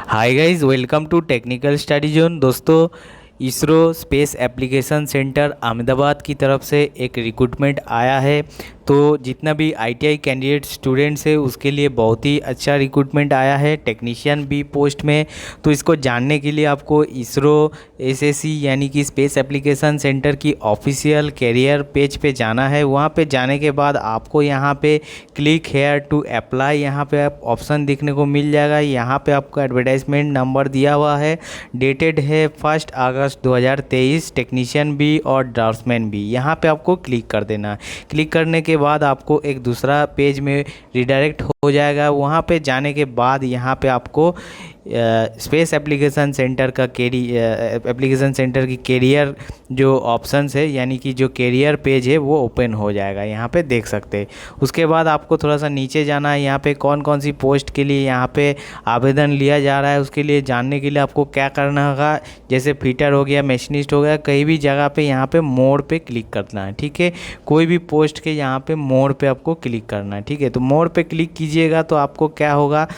Hi guys, welcome to technical study zone. दोस्तों, ISRO space application centre Ahmedabad की तरफ से एक रिक्रूटमेंट आया है। तो जितना भी आईटीआई कैंडिडेट स्टूडेंट्स है उसके लिए बहुत ही अच्छा रिक्रूटमेंट आया है टेक्नीशियन बी पोस्ट में। तो इसको जानने के लिए आपको इसरो एसएससी यानी कि स्पेस एप्लीकेशन सेंटर की ऑफिशियल कैरियर पेज पे जाना है। वहाँ पे जाने के बाद आपको यहाँ पे क्लिक हेयर टू अप्लाई, यहाँ पे आप ऑप्शन देखने को मिल जाएगा। यहाँ पे आपको एडवर्टाइजमेंट नंबर दिया हुआ है, डेटेड है 1 अगस्त 2023, टेक्नीशियन बी और ड्राफ्ट्समैन बी। यहाँ पे आपको क्लिक कर देना है। क्लिक करने के बाद आपको एक दूसरा पेज में रिडायरेक्ट हो जाएगा। वहाँ पे जाने के बाद यहाँ पे आपको स्पेस एप्लीकेशन सेंटर का एप्लीकेशन सेंटर की कैरियर जो ऑप्शंस है यानी कि जो कैरियर पेज है वो ओपन हो जाएगा। यहाँ पे देख सकते हैं। उसके बाद आपको थोड़ा सा नीचे जाना है। यहाँ पे कौन कौन सी पोस्ट के लिए यहाँ पे आवेदन लिया जा रहा है उसके लिए जानने के लिए आपको क्या करना होगा। जैसे फिटर हो गया, मशीनिस्ट हो गया, कहीं भी जगह पे यहाँ पे मोर पे क्लिक करना है। ठीक है, कोई भी पोस्ट के यहाँ पे मोर पे आपको क्लिक करना है। ठीक है, तो मोर पे क्लिक कीजिएगा तो आपको क्या होगा,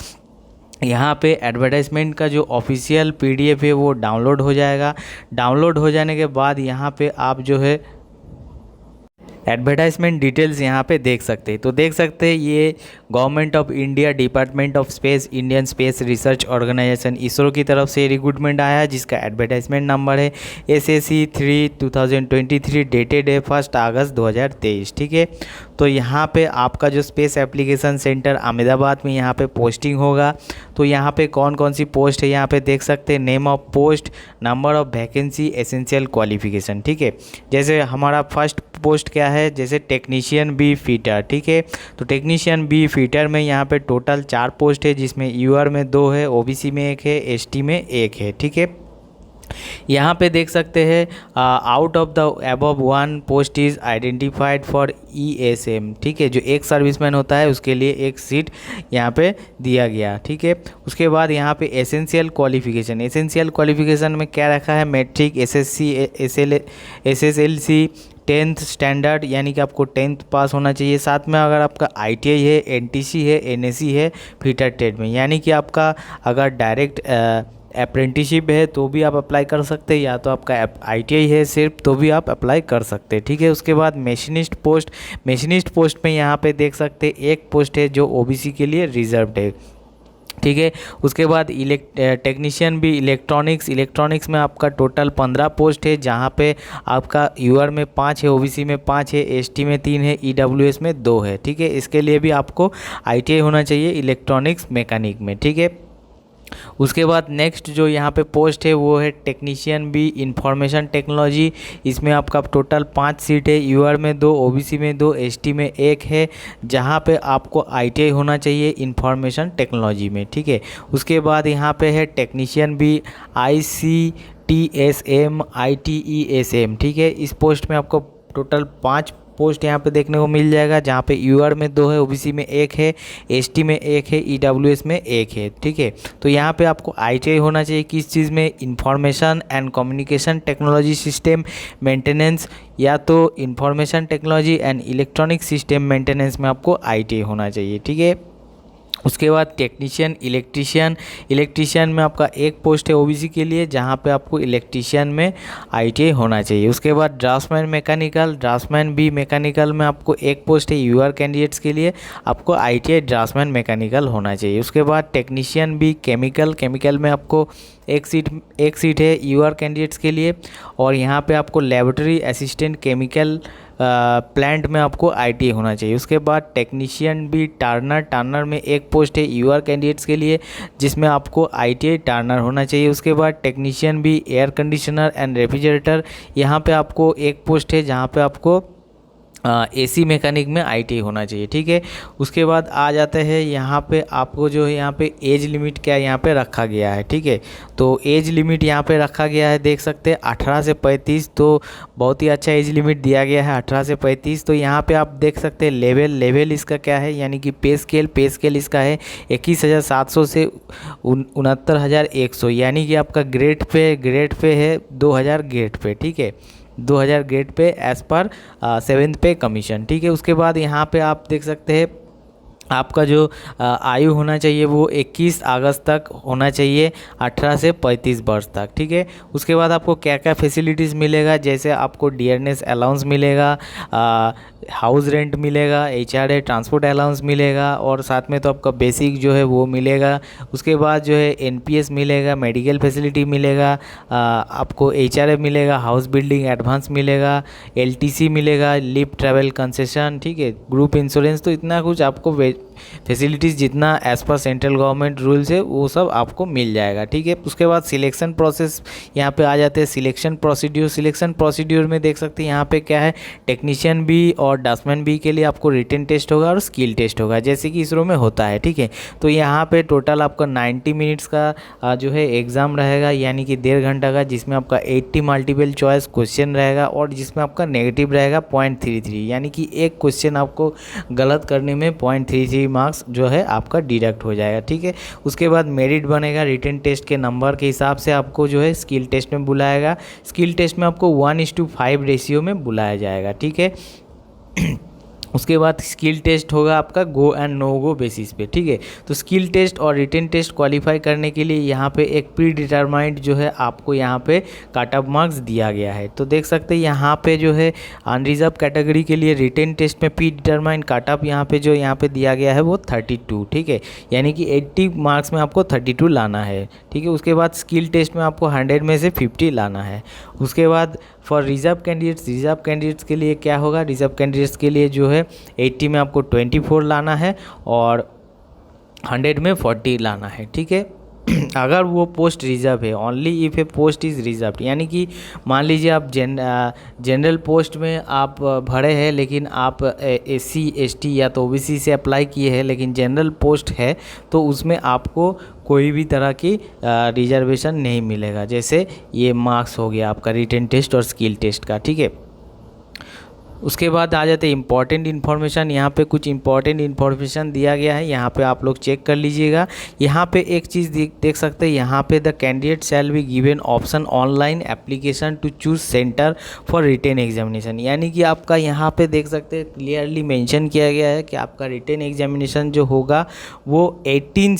यहाँ पे एडवर्टाइजमेंट का जो ऑफिशियल पीडीएफ है वो डाउनलोड हो जाएगा। डाउनलोड हो जाने के बाद यहाँ पे आप जो है एडवर्टाइजमेंट डिटेल्स यहाँ पे देख सकते हैं। तो देख सकते हैं ये government of India, department of space, Indian space research organisation ISRO की तरफ से रिक्रूटमेंट आया है जिसका एडवर्टाइजमेंट नंबर है SAC-3 2023, डेटेड है 1 अगस्त 2023। ठीक है, तो यहाँ पे आपका जो स्पेस एप्लीकेशन सेंटर अहमदाबाद में यहाँ पे पोस्टिंग होगा। तो यहाँ पे कौन कौन सी पोस्ट है यहाँ पे देख सकते हैं। Name of post, number of vacancy, essential qualification. ठीक है, जैसे हमारा फर्स्ट पोस्ट क्या है, जैसे टेक्नीशियन बी फीटर। ठीक है, तो टेक्नीशियन बी फीटर में यहाँ पे टोटल 4 पोस्ट है जिसमें यूआर में 2 है, ओबीसी में 1 है, एसटी में 1 है। ठीक है, यहाँ पे देख सकते हैं out of the above 1 post is identified for ESM. ठीक है, जो एक सर्विसमैन होता है उसके लिए एक सीट यहाँ पे दिया गया। ठीक है, उसके बाद यहाँ पे एसेंशियल क्वालिफिकेशन। एसेंशियल क्वालिफिकेशन में क्या रखा है, matric, SSC, SSLC, 10th standard यानी कि आपको 10th पास होना चाहिए। साथ में अगर आपका आईटीआई है, एनटीसी है, एनएससी है फिटर ट्रेड में, यानी कि आपका अगर डायरेक्ट अप्रेंटिसशिप है तो भी आप अप्लाई कर सकते हैं, या तो आपका आईटीआई है सिर्फ तो भी आप अप्लाई कर सकते हैं। ठीक है, उसके बाद मशीनिस्ट पोस्ट। मशीनिस्ट पोस्ट में यहाँ पे देख सकते हैं एक पोस्ट है जो ओबीसी के लिए रिजर्व्ड है। ठीक है, उसके बाद टेक्नीशियन भी इलेक्ट्रॉनिक्स। इलेक्ट्रॉनिक्स में आपका टोटल 15 पोस्ट है जहाँ पे आपका यूआर में 5 है, ओबीसी में 5 है, एसटी में 3 है, ईडब्ल्यूएस में 2 है। ठीक है, इसके लिए भी आपको आईटीआई होना चाहिए इलेक्ट्रॉनिक्स मैकेनिक में। ठीक है, उसके बाद नेक्स्ट जो यहाँ पे पोस्ट है वो है टेक्नीशियन बी इंफॉर्मेशन टेक्नोलॉजी। इसमें आपका टोटल 5 सीट है, यूआर में 2, ओबीसी में 2, एसटी में 1 है, जहाँ पे आपको आईटीआई होना चाहिए इंफॉर्मेशन टेक्नोलॉजी में। ठीक है, उसके बाद यहाँ पे है टेक्नीशियन बी ICTSM ITESM। ठीक है, इस पोस्ट में आपको टोटल 5 पोस्ट यहाँ पे देखने को मिल जाएगा, जहाँ पे यूआर में 2 है, ओबीसी में 1 है, एसटी में 1 है, ईडब्ल्यूएस में 1 है। ठीक है, तो यहाँ पे आपको आईटीआई होना चाहिए किस चीज़ में, information and communication technology system maintenance, या तो information technology and electronic system maintenance में आपको आईटीआई होना चाहिए। ठीक है, उसके बाद टेक्नीशियन इलेक्ट्रीशियन। इलेक्ट्रीशियन में आपका एक पोस्ट है ओबीसी के लिए, जहाँ पे आपको इलेक्ट्रीशियन में आईटीआई होना चाहिए। उसके बाद draftsman mechanical. Draftsman B mechanical में आपको एक पोस्ट है, यूआर कैंडिडेट्स के लिए आपको आईटीआई ड्राफ्ट्समैन मैकेनिकल होना चाहिए। उसके बाद टेक्नीशियन बी केमिकल। केमिकल में आपको एक सीट है यूआर कैंडिडेट्स के लिए, और यहाँ पे आपको लेबोरेटरी असिस्टेंट केमिकल प्लांट में आपको आईटीआई होना चाहिए। उसके बाद टेक्नीशियन भी टर्नर। टर्नर में एक पोस्ट है यूआर कैंडिडेट्स के लिए जिसमें आपको आईटीआई टर्नर होना चाहिए। उसके बाद टेक्नीशियन भी एयर कंडीशनर एंड रेफ्रिजरेटर। यहाँ पे आपको एक पोस्ट है जहाँ पे आपको एसी मैकेनिक में आईटीआई होना चाहिए। ठीक है, उसके बाद आ जाते हैं यहाँ पे आपको जो है यहाँ पे एज लिमिट क्या यहाँ पे रखा गया है। ठीक है, तो एज लिमिट यहाँ पे रखा गया है, देख सकते हैं 18 से 35। तो बहुत ही अच्छा एज लिमिट दिया गया है 18 से 35। तो यहाँ पे आप देख सकते हैं लेवल इसका क्या है, यानी कि पे स्केल इसका है 21,700 से 69,100, यानी कि आपका ग्रेड पे है 2000 ग्रेड पे। ठीक है, 2000 grade pay as per 7th पे कमीशन। ठीक है, उसके बाद यहाँ पे आप देख सकते हैं आपका जो आयु होना चाहिए वो 21 अगस्त तक होना चाहिए, 18 से 35 वर्ष तक, ठीक है। उसके बाद आपको क्या क्या फैसिलिटीज़ मिलेगा, जैसे आपको डियरनेस अलाउंस मिलेगा, हाउस रेंट मिलेगा, HRA ट्रांसपोर्ट अलाउंस मिलेगा, और साथ में तो आपका बेसिक जो है वो मिलेगा। उसके बाद जो है NPS मिलेगा, मेडिकल फैसिलिटी मिलेगा, आपको HRA मिलेगा, हाउस बिल्डिंग एडवांस मिलेगा, LTC मिलेगा, लिफ्ट ट्रैवल कंसेशन, ठीक है, ग्रुप इंश्योरेंस। तो इतना कुछ आपको फैसिलिटीज़ जितना as per central government rules है वो सब आपको मिल जाएगा, ठीक है। उसके बाद सिलेक्शन प्रोसेस यहाँ पे आ जाते हैं। सिलेक्शन प्रोसीड्यूर में देख सकते हैं यहाँ पे क्या है, टेक्नीशियन बी और डस्टमैन बी के लिए आपको रिटन टेस्ट होगा और स्किल टेस्ट होगा, जैसे कि इसरो में होता है, ठीक है। तो यहाँ पे टोटल आपका 90 मिनट्स का जो है एग्ज़ाम रहेगा, यानी कि 1.5 घंटा का, जिसमें आपका 80 मल्टीपल चॉइस क्वेश्चन रहेगा और जिसमें आपका नेगेटिव रहेगा 0.33, यानी कि एक क्वेश्चन आपको गलत करने में 0.33 मार्क्स जो है आपका डिडक्ट हो जाएगा, ठीक है। उसके बाद मेरिट बनेगा, रिटन टेस्ट के नंबर के हिसाब से आपको जो है स्किल टेस्ट में बुलाएगा। स्किल टेस्ट में आपको 1:5 रेशियो में बुलाया जाएगा, ठीक है। उसके बाद स्किल टेस्ट होगा आपका go and no go basis पे, ठीक है। तो स्किल टेस्ट और रिटन टेस्ट क्वालिफाई करने के लिए यहाँ पे एक प्री डिटरमाइंड जो है आपको यहाँ पे कट ऑफ मार्क्स दिया गया है। तो देख सकते हैं यहाँ पे जो है अनरिजर्व कैटेगरी के लिए रिटन टेस्ट में प्री डिटरमाइंड कट ऑफ यहाँ पे दिया गया है वो 32, ठीक है, यानी कि 80 मार्क्स में आपको 32 लाना है, ठीक है। उसके बाद स्किल टेस्ट में आपको 100 में से 50 लाना है। उसके बाद फॉर रिजर्व कैंडिडेट्स के लिए क्या होगा, रिजर्व कैंडिडेट्स के लिए जो है 80 में आपको 24 लाना है और 100 में 40 लाना है, ठीक है। अगर वो पोस्ट रिजर्व है, only if A post is reserve, यानी कि मान लीजिए आप जनरल पोस्ट में आप भरे हैं, लेकिन आप SC ST या तो OBC से अप्लाई किए हैं, लेकिन जनरल पोस्ट है तो उसमें आपको कोई भी तरह की रिजर्वेशन नहीं मिलेगा। जैसे ये मार्क्स हो गया आपका रिटन टेस्ट और स्किल टेस्ट का, ठीक है। उसके बाद आ जाते हैं इंपॉर्टेंट इन्फॉर्मेशन। यहाँ पे कुछ इंपॉर्टेंट इन्फॉर्मेशन दिया गया है, यहाँ पे आप लोग चेक कर लीजिएगा। यहाँ पे एक चीज़ देख सकते हैं, यहाँ पे the candidate shall be given option online application to choose centre for written examination, यानी कि आपका यहाँ पे देख सकते हैं क्लियरली मेंशन किया गया है कि आपका रिटेन एग्जामिनेशन जो होगा वो 18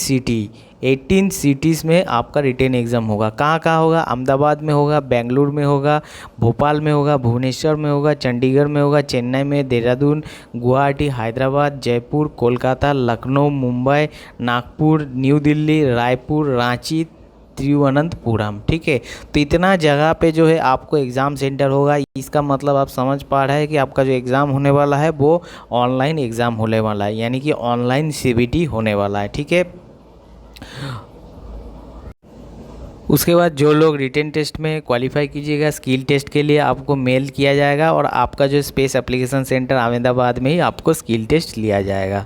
सिटीज़ में आपका रिटेन एग्ज़ाम होगा। कहाँ कहाँ होगा, अहमदाबाद में होगा, बेंगलुरु में होगा, भोपाल में होगा, भुवनेश्वर में होगा, चंडीगढ़ में होगा, चेन्नई में, देहरादून, गुवाहाटी, हैदराबाद, जयपुर, कोलकाता, लखनऊ, मुंबई, नागपुर, न्यू दिल्ली, रायपुर, रांची, तिरुवनंतपुरम, ठीक है। तो इतना जगह पे जो है आपको एग्ज़ाम सेंटर होगा। इसका मतलब आप समझ पा रहे हैं कि आपका जो एग्ज़ाम होने वाला है वो ऑनलाइन एग्ज़ाम होने वाला है, यानी कि ऑनलाइन CBT होने वाला है, ठीक है। उसके बाद जो लोग रिटेन टेस्ट में क्वालिफाई कीजिएगा, स्किल टेस्ट के लिए आपको मेल किया जाएगा और आपका जो स्पेस एप्लीकेशन सेंटर अहमदाबाद में ही आपको स्किल टेस्ट लिया जाएगा,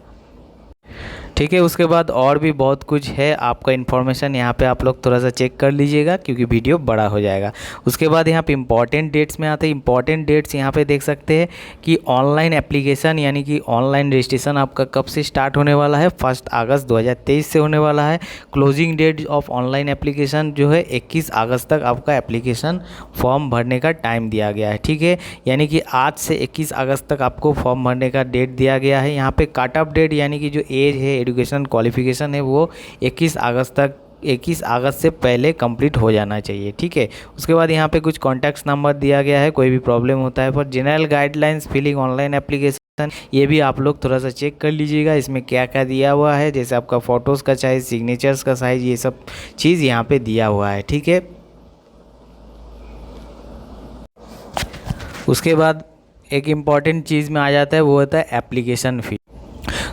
ठीक है। उसके बाद और भी बहुत कुछ है आपका इन्फॉर्मेशन, यहाँ पे आप लोग थोड़ा सा चेक कर लीजिएगा क्योंकि वीडियो बड़ा हो जाएगा। उसके बाद यहाँ पे इंपॉर्टेंट डेट्स में आते हैं। इंपॉर्टेंट डेट्स यहाँ पे देख सकते हैं कि ऑनलाइन एप्लीकेशन यानी कि ऑनलाइन रजिस्ट्रेशन आपका कब से स्टार्ट होने वाला है, 1 अगस्त 2023 से होने वाला है। Closing date of online application जो है 21 अगस्त तक आपका एप्लीकेशन फॉर्म भरने का टाइम दिया गया है, ठीक है। यानी कि आज से 21 अगस्त तक आपको फॉर्म भरने का डेट दिया गया है। यहाँ पे कट ऑफ डेट यानी कि जो एज है, एजुकेशन क्वालिफिकेशन है, वो 21 अगस्त से पहले कंप्लीट हो जाना चाहिए, ठीक है। उसके बाद यहाँ पे कुछ कॉन्टैक्ट नंबर दिया गया है, कोई भी प्रॉब्लम होता है। For general guidelines filling online application, ये भी आप लोग थोड़ा सा चेक कर लीजिएगा, इसमें क्या क्या दिया हुआ है, जैसे आपका फ़ोटोज़ का साइज़, सिग्नेचर्स का साइज़, ये सब चीज़ यहाँ पे दिया हुआ है, ठीक है। उसके बाद एक इम्पॉर्टेंट चीज़ में आ जाता है, वो होता है एप्लीकेशन फ़ी।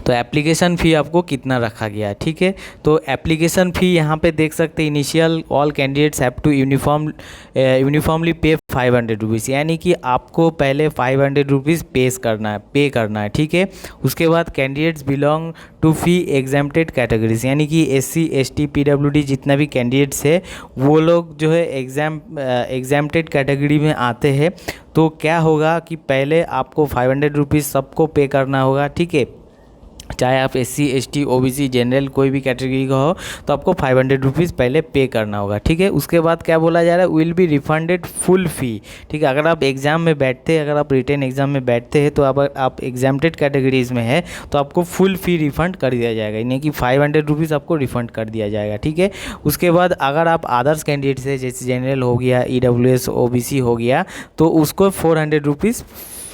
तो एप्लीकेशन फ़ी आपको कितना रखा गया है, ठीक है। तो एप्लीकेशन फ़ी यहाँ पे देख सकते हैं, initial all candidates have to uniformly pay 500 rupees, यानी कि आपको पहले 500 रुपीज़ पे करना है, ठीक है। उसके बाद candidates belong to fee exempted categories, यानी कि SC ST PWD जितना भी कैंडिडेट्स है वो लोग जो है एग्जाम्प्टेड कैटेगरी में आते हैं। तो क्या होगा कि पहले आपको 500 रुपीज़ सबको पे करना होगा, ठीक है। चाहे आप SC ST OBC जनरल कोई भी कैटेगरी का हो तो आपको 500 रुपीज़ पहले पे करना होगा, ठीक है। उसके बाद क्या बोला जा रहा है, विल बी रिफंडेड फुल फ़ी, ठीक है। अगर आप एग्ज़ाम में बैठते हैं, अगर आप रिटेन एग्ज़ाम में बैठते हैं तो आप एग्जाम्प्टेड कैटेगरीज में है तो आपको फुल फ़ी रिफ़ंड कर दिया जाएगा, यानी कि 500 रुपीज़ आपको रिफ़ंड कर दिया जाएगा, ठीक है। उसके बाद अगर आप अदर्स कैंडिडेट्स है, जैसे जनरल हो गया, EWS OBC हो गया, तो उसको 400 रुपीज़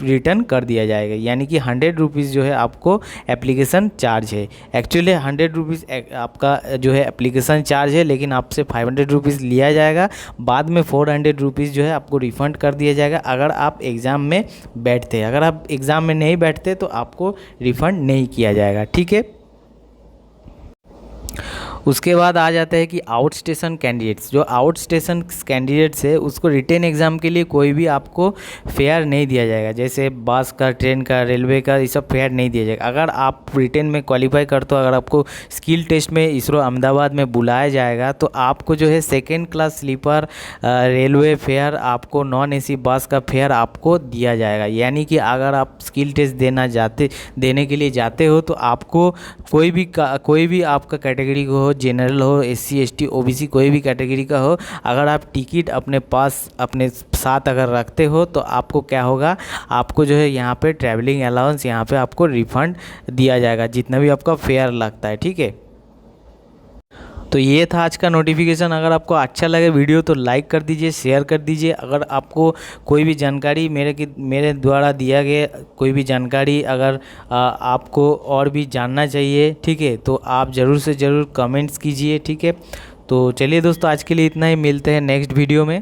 रिटर्न कर दिया जाएगा, यानी कि 100 रुपीज़ जो है आपको एप्लीकेशन चार्ज है। एक्चुअली 100 रुपीज़ आपका जो है एप्लीकेशन चार्ज है, लेकिन आपसे 500 रुपीज़ लिया जाएगा, बाद में 400 रुपीज़ जो है आपको रिफ़ंड कर दिया जाएगा अगर आप एग्ज़ाम में बैठते हैं। अगर आप एग्ज़ाम में नहीं बैठते तो आपको रिफ़ंड नहीं किया जाएगा, ठीक है। उसके बाद आ जाता है कि आउट स्टेशन कैंडिडेट्स, जो आउट स्टेशन कैंडिडेट्स है उसको रिटेन एग्ज़ाम के लिए कोई भी आपको फेयर नहीं दिया जाएगा, जैसे बस का, ट्रेन का, रेलवे का, ये सब फेयर नहीं दिया जाएगा। अगर आप रिटेन में क्वालिफाई करते हो, अगर आपको स्किल टेस्ट में इसरो अहमदाबाद में बुलाया जाएगा तो आपको जो है second class sleeper railway fare, आपको नॉन AC बस का फेयर आपको दिया जाएगा। यानी कि अगर आप स्किल टेस्ट देने के लिए जाते हो तो आपको कोई भी आपका कैटेगरी को हो, जनरल हो, SC ST OBC कोई भी कैटेगरी का हो, अगर आप टिकट अपने पास अपने साथ अगर रखते हो तो आपको क्या होगा, आपको जो है यहाँ पे ट्रैवलिंग अलाउंस यहाँ पे आपको रिफ़ंड दिया जाएगा, जितना भी आपका फेयर लगता है, ठीक है। तो ये था आज का नोटिफिकेशन। अगर आपको अच्छा लगे वीडियो तो लाइक कर दीजिए, शेयर कर दीजिए। अगर आपको कोई भी जानकारी मेरे द्वारा दिया गया कोई भी जानकारी अगर आपको और भी जानना चाहिए, ठीक है, तो आप ज़रूर से ज़रूर कमेंट्स कीजिए, ठीक है। तो चलिए दोस्तों, आज के लिए इतना ही, मिलते हैं नेक्स्ट वीडियो में।